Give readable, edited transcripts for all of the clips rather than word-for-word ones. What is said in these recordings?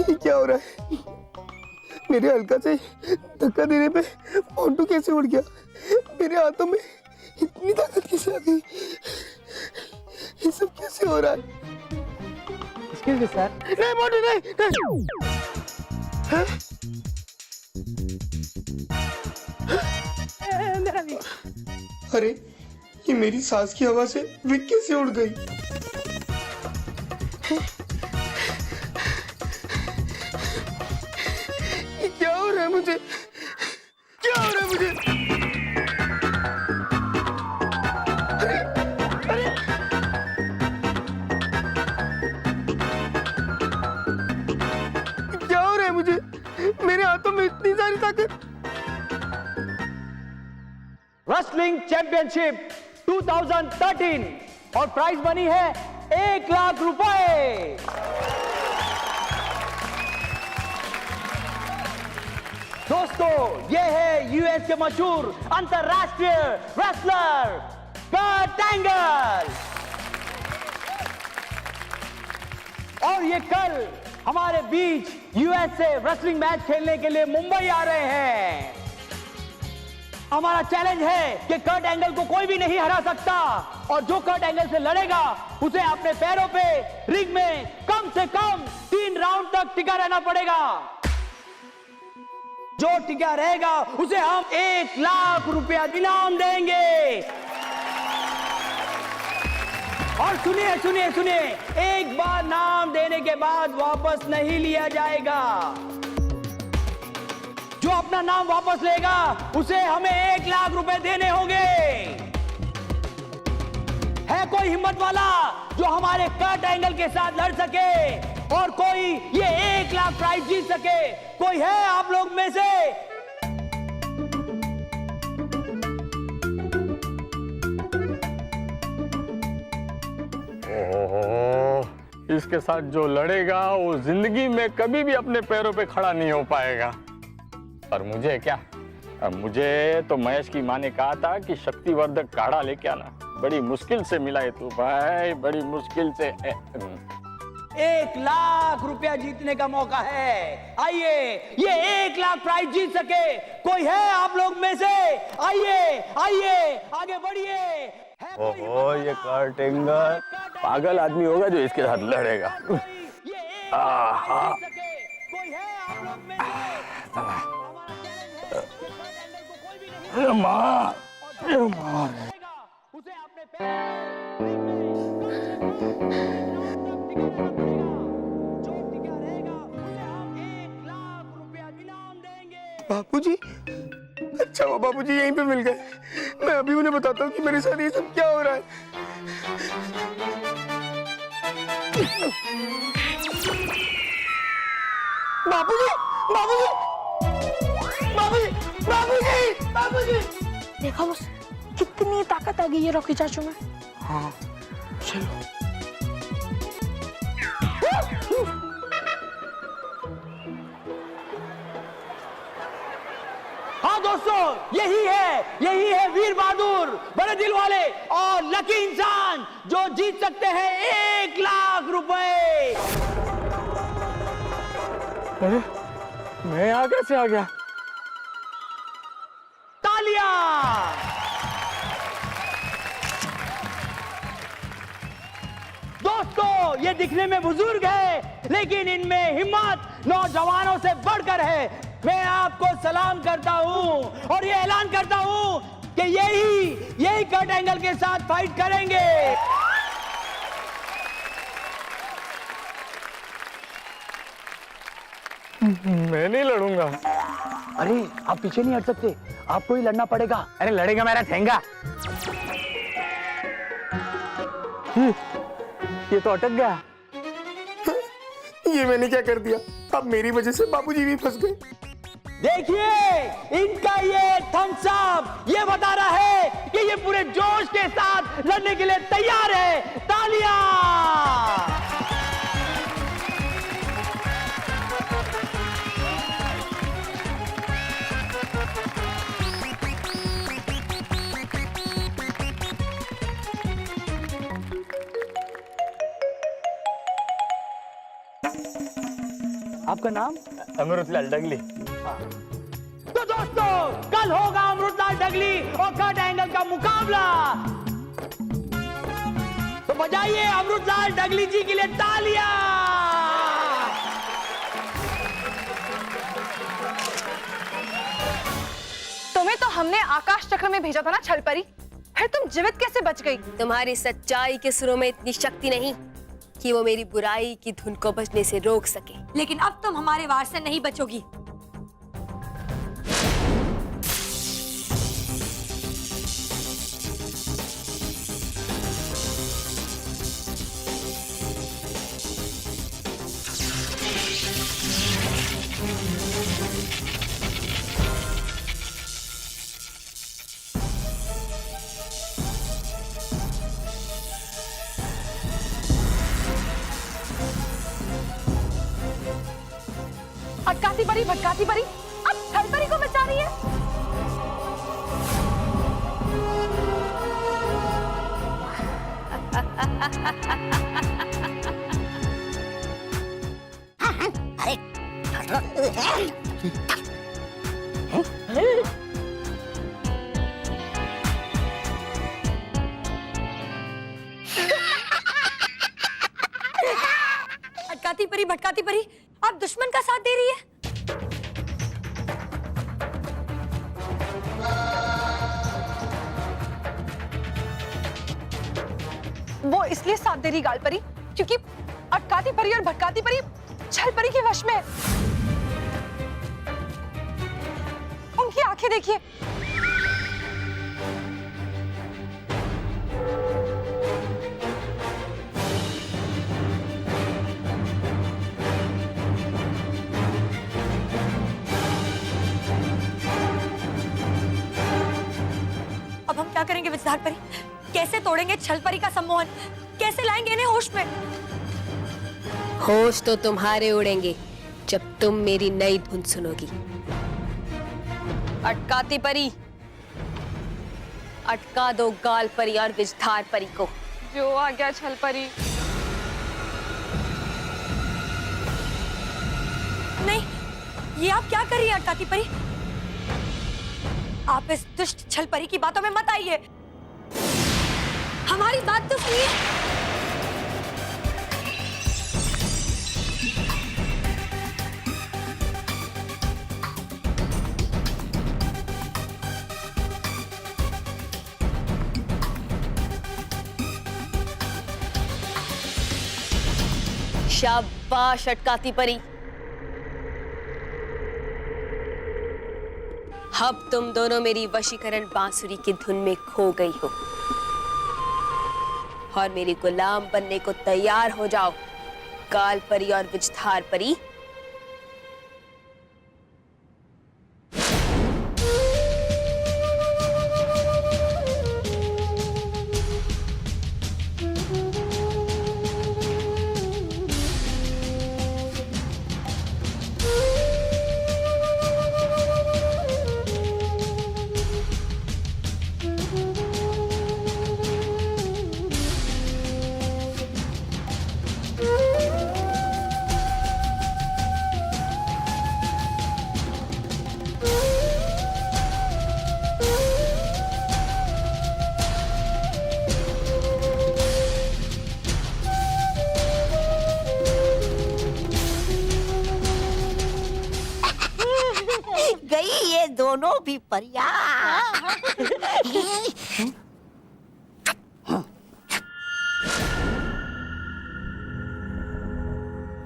ये क्या हो रहा है? मेरे हल्का से धक्का देने पे मोंटू कैसे उड़ गया? मेरे हाथों में इतनी ताकत कैसे आ गई? ये सब कैसे हो रहा है? Excuse me sir. नहीं मोंटू नहीं, नहीं। हाँ? अरे ये मेरी सांस की हवा से विक कैसे उड़ गई? ये क्या हो रहा है मुझे? क्या हो रहा है मुझे? अरे अरे क्या हो रहा है मुझे? मेरे हाथों में इतनी सारी ताकत। रेसलिंग चैंपियनशिप 2013 और प्राइज मनी है 1 लाख रुपए। दोस्तों, ये है यूएस के मशहूर अंतरराष्ट्रीय रेसलर कर्ट एंगल और ये कल हमारे बीच यूएस से रेसलिंग मैच खेलने के लिए मुंबई आ रहे हैं। हमारा चैलेंज है कि कर्ट एंगल को कोई भी नहीं हरा सकता और जो कर्ट एंगल से लड़ेगा उसे अपने पैरों पे रिंग में कम से कम 3 राउंड तक टिका रहना पड़ेगा। जो टिका रहेगा उसे हम 1 लाख रुपया इनाम देंगे। और सुनिए सुनिए सुनिए, एक बार नाम देने के बाद वापस नहीं लिया जाएगा। जो अपना नाम वापस लेगा उसे हमें 1 लाख रुपए देने होंगे। है कोई हिम्मत वाला जो हमारे कर्ट एंगल के साथ लड़ सके और कोई ये 1 लाख प्राइज जीत सके? कोई है आप लोग में से? ओह, इसके साथ जो लड़ेगा वो जिंदगी में कभी भी अपने पैरों पे खड़ा नहीं हो पाएगा। पर मुझे क्या, मुझे तो महेश की माँ ने कहा था कि शक्तिवर्धक काढ़ा लेके आना। बड़ी मुश्किल से मिला है तू भाई, बड़ी मुश्किल से। 1 लाख रुपया जीतने का मौका है। आइए, ये 1 लाख प्राइज जीत सके कोई है आप लोग में से? आइए आइए, आगे बढ़िए। ओहो, ये कर्ट एंगल पागल आदमी होगा जो इसके साथ लड़ेगा। कोई है आप लोग में से? माँ उसे अपने बापूजी, अच्छा वो बापूजी यहीं पे मिल गए। मैं अभी उन्हें बताता हूँ कि मेरे साथ ये सब क्या हो रहा है। बापूजी, बापूजी, बापूजी, बापूजी, बापूजी। देखा बस कितनी ताकत आ गई है रॉकी चाचू में। हाँ चलो। हाँ दोस्तों, यही है वीर बहादुर, बड़े दिल वाले और लकी इंसान जो जीत सकते हैं 1 लाख रुपए। अरे मैं यहाँ कैसे आ गया? तालियां। दोस्तों, ये दिखने में बुजुर्ग है लेकिन इनमें हिम्मत नौजवानों से बढ़कर है। मैं आपको सलाम करता हूं और ये ऐलान करता हूं कि यही कर्ट एंगल के साथ फाइट करेंगे। मैं नहीं लड़ूंगा। अरे आप पीछे नहीं हट सकते, आपको ही लड़ना पड़ेगा। अरे लड़ेगा मेरा ठेंगा। ये तो अटक गया। ये मैंने क्या कर दिया? अब मेरी वजह से बापूजी भी फंस गए। देखिए, इनका ये थम्स अप ये बता रहा है कि ये पूरे जोश के साथ लड़ने के लिए तैयार है। तालियां। आपका नाम? अमृतलाल डगली। तो दोस्तों कल होगा अमृतलाल डगली और कर्ट एंगल का मुकाबला। तो बजाइए अमृतलाल डगली जी के लिए तालियां। तुम्हें तो हमने आकाश चक्र में भेजा था ना छलपरी, फिर तुम जीवित कैसे बच गई? तुम्हारी सच्चाई के सुरों में इतनी शक्ति नहीं कि वो मेरी बुराई की धुन को बजने से रोक सके। लेकिन अब तुम हमारे वार से नहीं बचोगी। अटकाती परी भटकाती परी अब छलपरी को बचा रही है। अटकाती परी भटकाती परी अब दुश्मन का साथ दे रही है। वो इसलिए साथ दे रही गाल परी क्योंकि अटकाती परी और भटकाती परी छलपरी के वश में है। उनकी आंखें देखिए। अब हम क्या करेंगे विजधार परी? कैसे तोड़ेंगे छलपरी का सम्मोहन? कैसे लाएंगे इन्हें होश में? होश तो तुम्हारे उड़ेंगे जब तुम मेरी नई धुन सुनोगी। अटकाती परी, अटका दो गाल परी और विजधार परी को। जो आ गया छलपरी। नहीं, ये आप क्या कर रही हैं अटकाती परी? आप इस दुष्ट छलपरी की बातों में मत आइए। हमारी बात तो सुनिए। शाबाश अटकाती परी। अब तुम दोनों मेरी वशीकरण बांसुरी की धुन में खो गई हो और मेरी गुलाम बनने को तैयार हो जाओ, गाल परी और विजधार परी। गई ये दोनों भी परियां।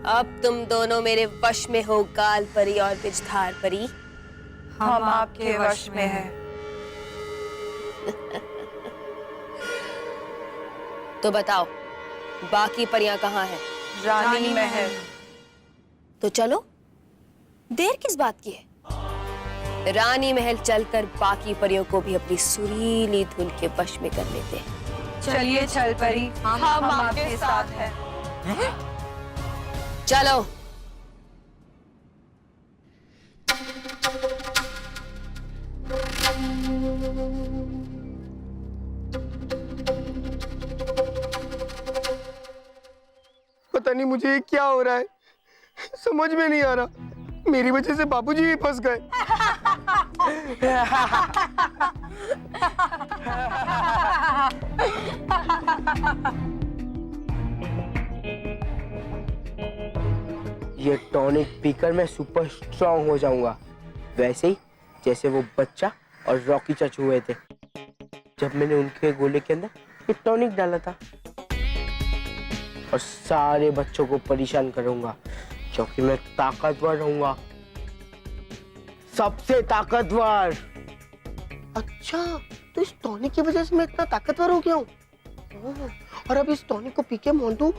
अब तुम दोनों मेरे वश में हो, गाल परी और विजधार परी। हम आपके वश में हैं। तो बताओ बाकी परियां कहाँ हैं? रानी महल। तो चलो, देर किस बात की है? रानी महल चलकर बाकी परियों को भी अपनी सुरीली धुन के वश में कर लेते हैं। चलिए छलपरी, हम आपके साथ हैं। चलो। पता नहीं मुझे क्या हो रहा है। समझ में नहीं आ रहा। मेरी वजह से बाबूजी भी फंस गए। ये टॉनिक पीकर मैं सुपर स्ट्रांग हो जाऊंगा, वैसे ही जैसे वो बच्चा और रॉकी चाचू हुए थे जब मैंने उनके गोले के अंदर ये टॉनिक डाला था। और सारे बच्चों को परेशान करूंगा क्योंकि मैं ताकतवर रहूंगा, सबसे ताकतवर। अच्छा, तो इस टॉनिक की वजह से मैं इतना ताकतवर हो गया हूँ। और अब इस टॉनिक को पी के मोंटू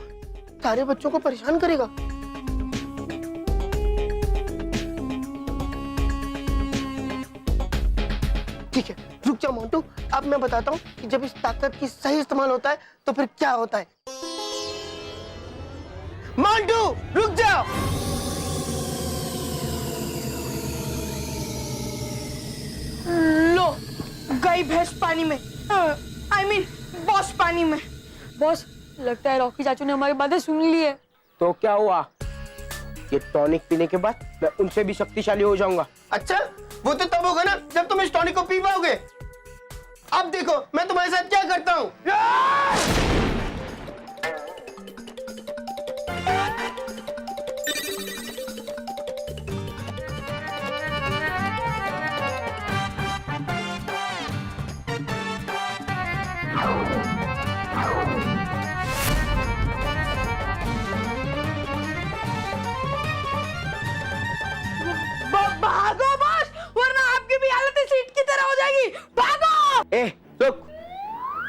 सारे बच्चों को परेशान करेगा। ठीक है, रुक जाओ मोंटू, अब मैं बताता हूँ कि जब इस ताकत की सही इस्तेमाल होता है तो फिर क्या होता है। मोंटू रुक जाओ। लो, गई भैंस पानी में। I mean, बॉस पानी में। बॉस, लगता है रॉकी चाचू ने हमारी बातें सुन ली है। तो क्या हुआ, ये टॉनिक पीने के बाद मैं उनसे भी शक्तिशाली हो जाऊंगा। अच्छा, वो तो तब होगा ना जब तुम इस टॉनिक को पी पाओगे। अब देखो मैं तुम्हारे साथ क्या करता हूँ। भागो बॉस, वरना आपकी भी हालत इस ईंट की तरह हो जाएगी। भागो! ए, रुक!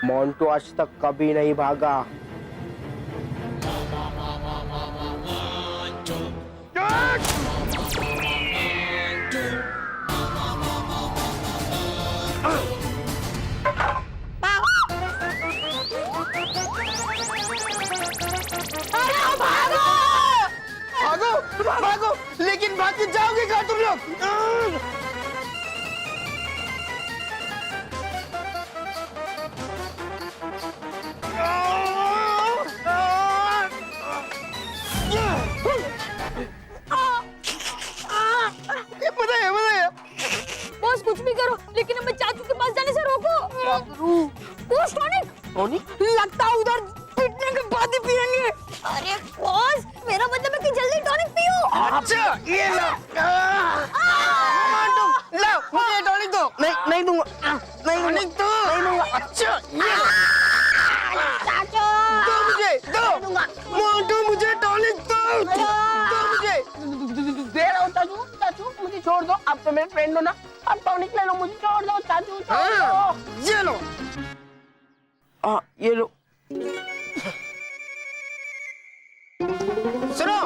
मोंटू आज तक कभी नहीं भागा। भागो भागो, लेकिन भाग के जाओगे कहाँ तुम लोग? मजा आया। बॉस कुछ भी करो, लेकिन हमें चाचू के पास जाने से रोको। क्या करूं? बॉस टॉनिक लगता है उधर पीटने के बाद ही पिएंगे। अरे बॉस, मेरा मतलब है कि जल्दी टॉनिक पियो। अच्छा, ये लो। मोंटू, लो, मुझे टॉनिक दो। नहीं दूंगा, नहीं टॉनिक दो। नहीं दूंगा। अच्छा, ये दो मुझे, दो। मोंटू मुझे टॉनिक दो, दो मुझे। दे रहा हूँ चाचू, चाचू मुझे छोड़ दो, आप तो मेरे फ्रेंड हो ना, आप टॉनिक ले लो, मुझे छोड़ दो चाचू, छोड़ दो। ये लो। ये लो। सुनो,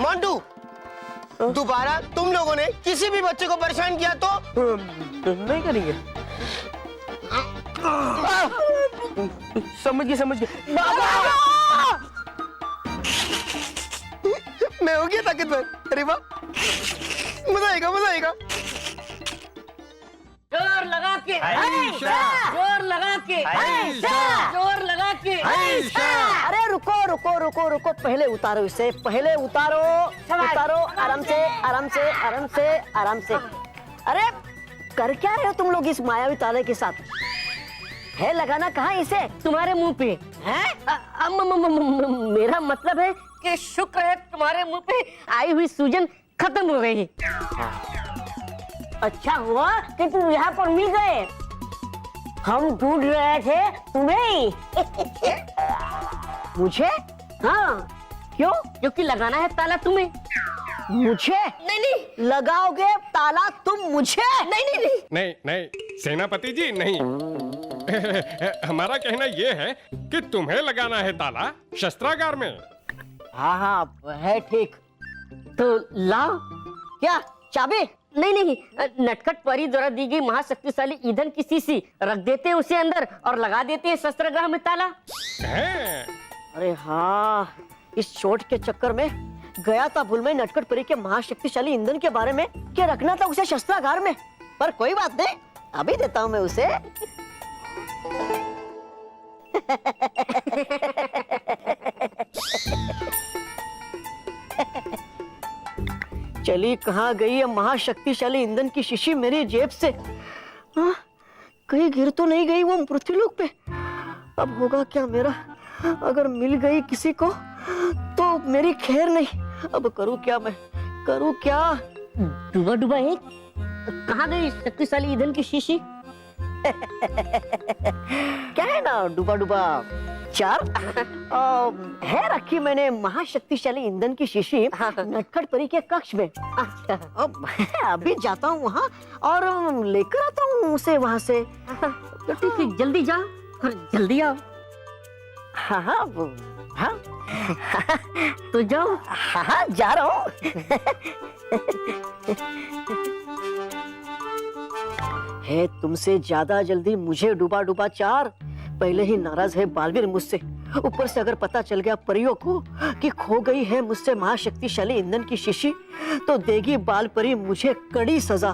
मोंटू, दोबारा तुम लोगों ने किसी भी बच्चे को परेशान किया तो नहीं करेंगे। समझ गए। मैं हो गया ताकतवर। अरे वाह, मजा आएगा। जोर लगा के, जोर लगा के, जोर लगा के। अरे रुको, पहले उतारो इसे, पहले उतारो, आराम से। अरे कर क्या रहे हो तुम लोग इस मायावी ताले के साथ? है लगाना कहाँ इसे? तुम्हारे मुंह पे है? मेरा मतलब है कि शुक्र है तुम्हारे मुंह पे आई हुई सूजन खत्म हो गई। अच्छा हुआ कि तुम यहाँ पर मिल गए, हम ढूंढ रहे थे तुम्हें। मुझे? हाँ, क्यों? क्योंकि लगाना है ताला तुम्हें। मुझे? नहीं, लगाओगे ताला तुम मुझे? नहीं, सेनापति जी नहीं। हमारा कहना ये है कि तुम्हें लगाना है ताला शस्त्रागार में। हाँ, है ठीक। तो लाओ। क्या चाबी? नहीं, नटखट परी द्वारा दी गई महाशक्तिशाली ईंधन की शीशी रख देते हैं उसे अंदर और लगा देते हैं शस्त्रागार में ताला। अरे हाँ, इस चोट के चक्कर में गया था भूल में नटखट परी के महाशक्तिशाली ईंधन के बारे में कि रखना था उसे शस्त्रागार में। पर कोई बात नहीं, अभी देता हूँ मैं उसे। चली कहाँ गई ये महाशक्तिशाली ईंधन की शीशी मेरी जेब से? हाँ, कहीं गिर तो नहीं गई वो पृथ्वीलोक पे? अब होगा क्या मेरा? अगर मिल गई किसी को तो मेरी खैर नहीं। अब करूँ क्या मैं? करूँ क्या? डूबा डूबा एक कहाँ गई शक्तिशाली ईंधन की शीशी? क्या है ना डूबा डूबा 4 है रखी मैंने महाशक्तिशाली ईंधन की शीशी नटखट परी के कक्ष में। अब अभी जाता हूँ वहाँ और लेकर आता हूँ उसे वहाँ से। तो ठीक है, जल्दी जा और जल्दी आओ। हाँ हाँ हाँ तो जाओ। हाँ जा रहा हूँ। है तुमसे ज्यादा जल्दी मुझे डूबा डूबा 4। पहले ही नाराज है बालवीर मुझसे, ऊपर से अगर पता चल गया परियों को कि खो गई है मुझसे महाशक्तिशाली ईंधन की शीशी तो देगी बाल परी मुझे कड़ी सजा।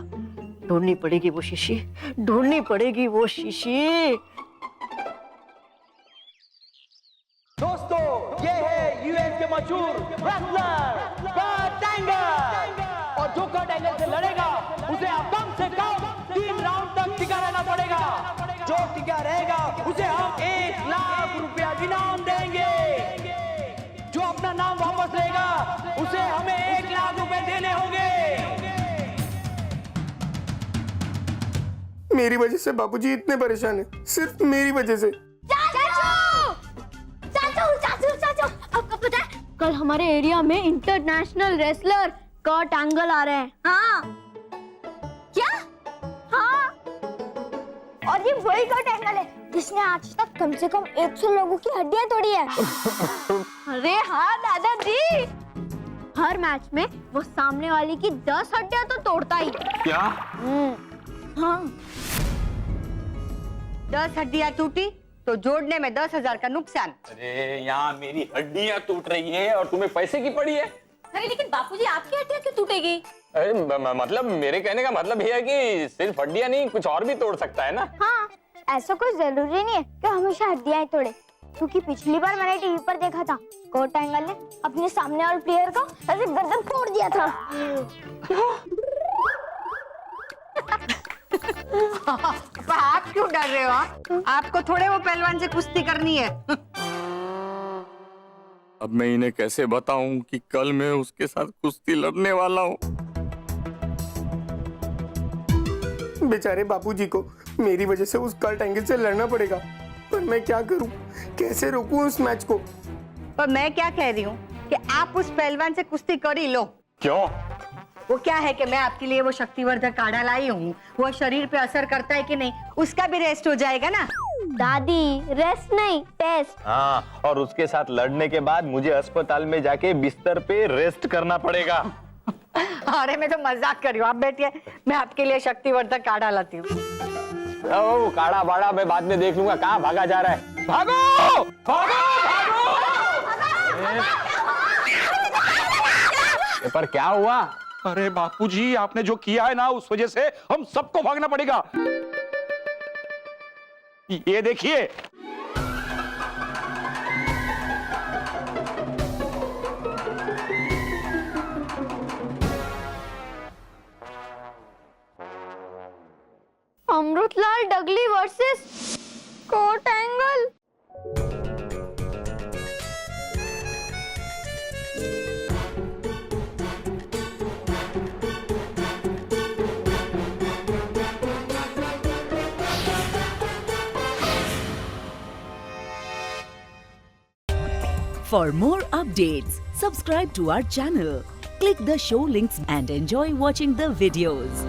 ढूंढनी पड़ेगी वो शीशी, ढूंढनी पड़ेगी वो शीशी। दोस्तों, ये है यूएस के मशहूर रेसलर कर्ट एंगल, और जो कर्ट एंगल से लड़ेगा उसे कम से कम 3 राउंड तक टिका रहना पड़ेगा। जो टिका रहेगा उसे हम 1 लाख रुपया इनाम देंगे। जो अपना नाम वापस लेगा उसे हमें 1 लाख रुपए देने होंगे। मेरी वजह से बाबूजी इतने परेशान हैं, सिर्फ मेरी वजह से। आपको पता है कल हमारे एरिया में इंटरनेशनल रेसलर कर्ट एंगल आ रहे हैं। हाँ। क्या? हाँ। और ये वही कर्ट एंगल है जिसने आज तक कम से कम 100 लोगों की हड्डियां तोड़ी है। अरे हाँ दादाजी, हर मैच में वो सामने वाले की 10 हड्डियां तो तोड़ता ही। क्या? हाँ। 10 हड्डियां टूटी तो जोड़ने में 10,000 का नुकसान। अरे यहाँ मेरी हड्डियाँ टूट रही है और तुम्हें पैसे की पड़ी है। अरे लेकिन बापूजी आपकी हड्डियां क्यों टूटेगी? अरे मतलब मेरे कहने का मतलब ये है कि सिर्फ हड्डियाँ नहीं कुछ और भी तोड़ सकता है ना। हाँ, ऐसा कोई जरूरी नहीं है कि हमेशा हड्डियां ही तोड़े, क्योंकि पिछली बार मैंने टीवी पर देखा था कर्ट एंगल ने अपने सामने वाले प्लेयर को ऐसे गर्दन फोड़ दिया था। पर आप क्यों डर रहे हो? आपको थोड़े वो पहलवान से कुश्ती करनी है। अब मैं इन्हें कैसे बताऊं कि कल मैं उसके साथ कुश्ती लड़ने वाला हूँ। बेचारे बाबूजी को मेरी वजह से उस कर्ट एंगल से लड़ना पड़ेगा, पर मैं क्या करूं? कैसे रोकूं उस मैच को? पर मैं क्या कह रही हूँ कि आप उस पहलवान से कुश्ती कर ही लो। क्यों? वो क्या है कि मैं आपके लिए वो शक्तिवर्धक काढ़ा लाई हूँ, वो शरीर पे असर करता है कि नहीं उसका भी रेस्ट हो जाएगा ना। दादी रेस्ट नहीं टेस्ट। हाँ, और उसके साथ लड़ने के बाद मुझे अस्पताल में जाके बिस्तर पे रेस्ट करना पड़ेगा। अरे मैं तो मजाक कर रही हूँ, आप बैठिए, मैं आपके लिए शक्तिवर्धक काढ़ा लाती हूँ। ओ काढ़ा बाड़ा मैं बाद में देख लूंगा। कहाँ भागा जा रहा है? भागो भागो भागो। पर क्या हुआ? अरे बापूजी, आपने जो किया है ना उस वजह से हम सबको भागना पड़ेगा। ये देखिए। Amritlal Dagli versus Kurt Angle. For more updates, subscribe to our channel, click the show links and enjoy watching the videos.